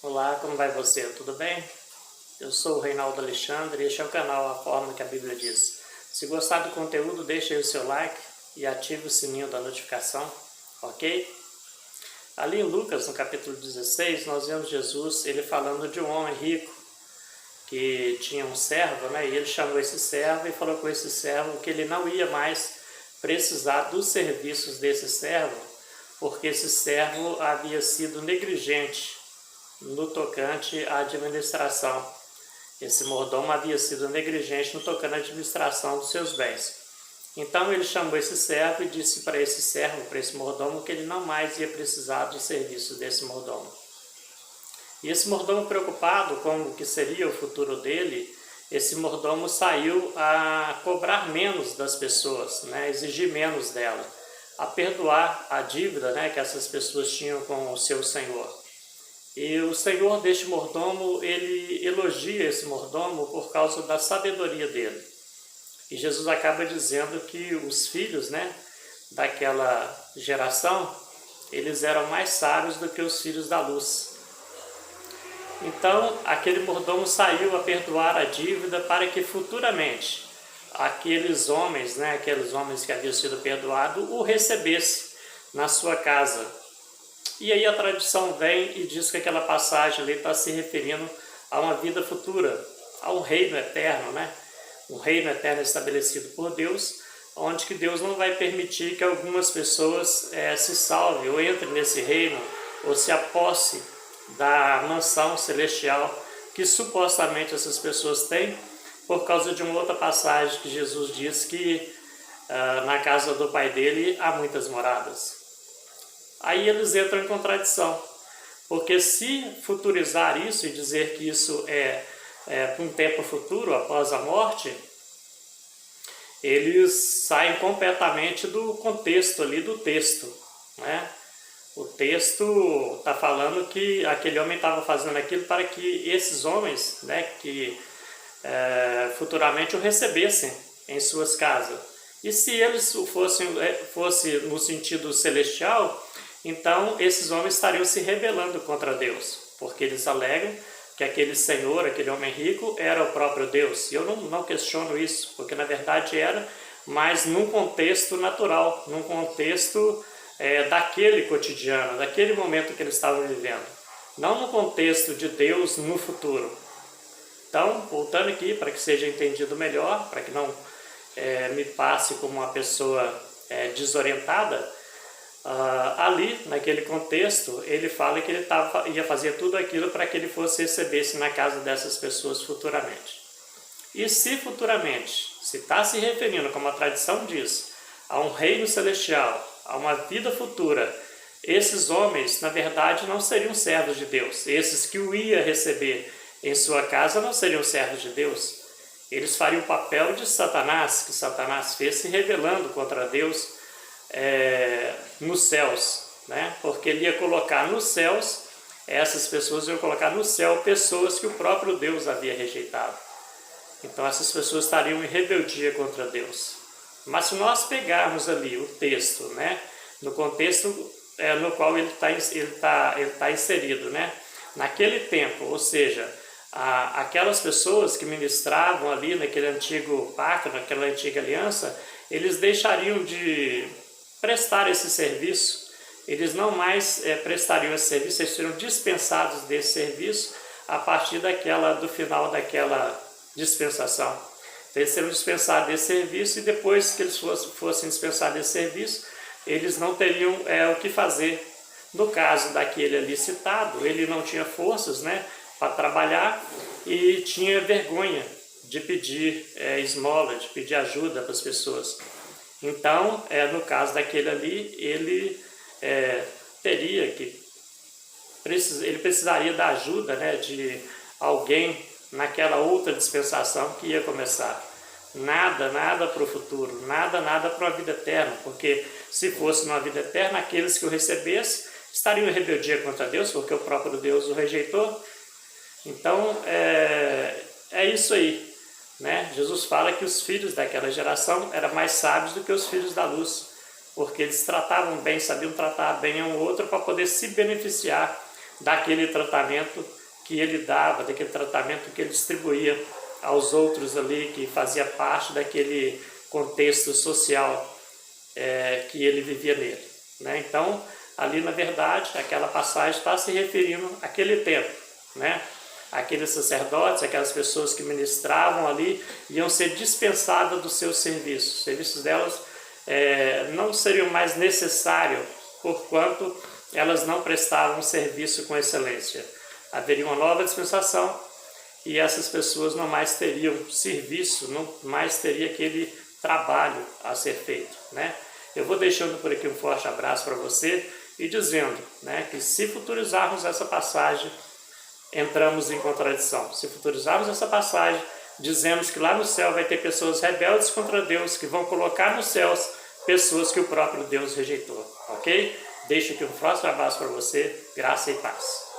Olá, como vai você? Tudo bem? Eu sou o Reinaldo Alexandre e este é o canal A Forma que a Bíblia Diz. Se gostar do conteúdo, deixe aí o seu like e ative o sininho da notificação, ok? Ali em Lucas, no capítulo 16, nós vemos Jesus ele falando de um homem rico que tinha um servo, né? E ele chamou esse servo e falou com esse servo que ele não ia mais precisar dos serviços desse servo, porque esse servo havia sido negligente no tocante à administração. Esse mordomo havia sido negligente no tocante à administração dos seus bens. Então ele chamou esse servo e disse para esse servo, para esse mordomo, que ele não mais ia precisar dos serviços desse mordomo. E esse mordomo, preocupado com o que seria o futuro dele, esse mordomo saiu a cobrar menos das pessoas, né, exigir menos dela, a perdoar a dívida, né, que essas pessoas tinham com o seu senhor. E o senhor deste mordomo, ele elogia esse mordomo por causa da sabedoria dele. E Jesus acaba dizendo que os filhos, né, daquela geração, eles eram mais sábios do que os filhos da luz. Então, aquele mordomo saiu a perdoar a dívida para que futuramente aqueles homens, né, aqueles homens que haviam sido perdoados, o recebesse na sua casa. E aí a tradição vem e diz que aquela passagem ali está se referindo a uma vida futura, a um reino eterno, né? Um reino eterno estabelecido por Deus, onde que Deus não vai permitir que algumas pessoas se salvem ou entrem nesse reino ou se aposse da mansão celestial que supostamente essas pessoas têm, por causa de uma outra passagem que Jesus diz que na casa do Pai dele há muitas moradas. Aí eles entram em contradição, porque se futurizar isso e dizer que isso é para um tempo futuro, após a morte, eles saem completamente do contexto ali do texto, né? O texto está falando que aquele homem estava fazendo aquilo para que esses homens, né, que futuramente o recebessem em suas casas. E se eles fossem no sentido celestial, então esses homens estariam se rebelando contra Deus, porque eles alegam que aquele senhor, aquele homem rico, era o próprio Deus. E eu não questiono isso, porque na verdade era, mas num contexto natural, num contexto daquele cotidiano, daquele momento que eles estavam vivendo, não no contexto de Deus no futuro. Então, voltando aqui para que seja entendido melhor, para que não me passe como uma pessoa desorientada, ali, naquele contexto, ele fala que ele ia fazer tudo aquilo para que ele fosse receber-se na casa dessas pessoas futuramente. E se futuramente, se está se referindo, como a tradição diz, a um reino celestial, a uma vida futura, esses homens, na verdade, não seriam servos de Deus. Esses que o ia receber em sua casa não seriam servos de Deus. Eles fariam o papel de Satanás, que Satanás fez se rebelando contra Deus nos céus, né? Porque ele ia colocar nos céus, essas pessoas iam colocar no céu pessoas que o próprio Deus havia rejeitado. Então essas pessoas estariam em rebeldia contra Deus. Mas se nós pegarmos ali o texto, né, no contexto no qual ele tá inserido, né, naquele tempo, ou seja, aquelas pessoas que ministravam ali naquele antigo pacto, naquela antiga aliança, eles deixariam de prestar esse serviço, eles não mais prestariam esse serviço, eles seriam dispensados desse serviço a partir do final daquela dispensação. Então, eles seriam dispensados desse serviço e depois que eles fossem dispensados desse serviço, eles não teriam o que fazer. No caso daquele ali citado, ele não tinha forças, né, para trabalhar e tinha vergonha de pedir esmola, de pedir ajuda para as pessoas. Então, no caso daquele ali, ele ele precisaria da ajuda, né, de alguém naquela outra dispensação que ia começar. Nada para o futuro, nada para uma vida eterna, porque se fosse uma vida eterna, aqueles que o recebessem estariam em rebeldia contra Deus, porque o próprio Deus o rejeitou. Então, é isso aí, né? Jesus fala que os filhos daquela geração eram mais sábios do que os filhos da luz, porque eles tratavam bem, sabiam tratar bem um outro para poder se beneficiar daquele tratamento que ele dava, daquele tratamento que ele distribuía aos outros ali, que fazia parte daquele contexto social que ele vivia nele, né? Então, ali na verdade, aquela passagem está se referindo àquele tempo, né? Aqueles sacerdotes, aquelas pessoas que ministravam ali, iam ser dispensadas dos seus serviços. Os serviços delas não seriam mais necessários, porquanto elas não prestavam serviço com excelência. Haveria uma nova dispensação e essas pessoas não mais teriam serviço, não mais teria aquele trabalho a ser feito, né? Eu vou deixando por aqui um forte abraço para você e dizendo, né, que se futurizarmos essa passagem, entramos em contradição. Se futurizarmos essa passagem, dizemos que lá no céu vai ter pessoas rebeldes contra Deus, que vão colocar nos céus pessoas que o próprio Deus rejeitou, ok? Deixo aqui um forte abraço para você, graça e paz.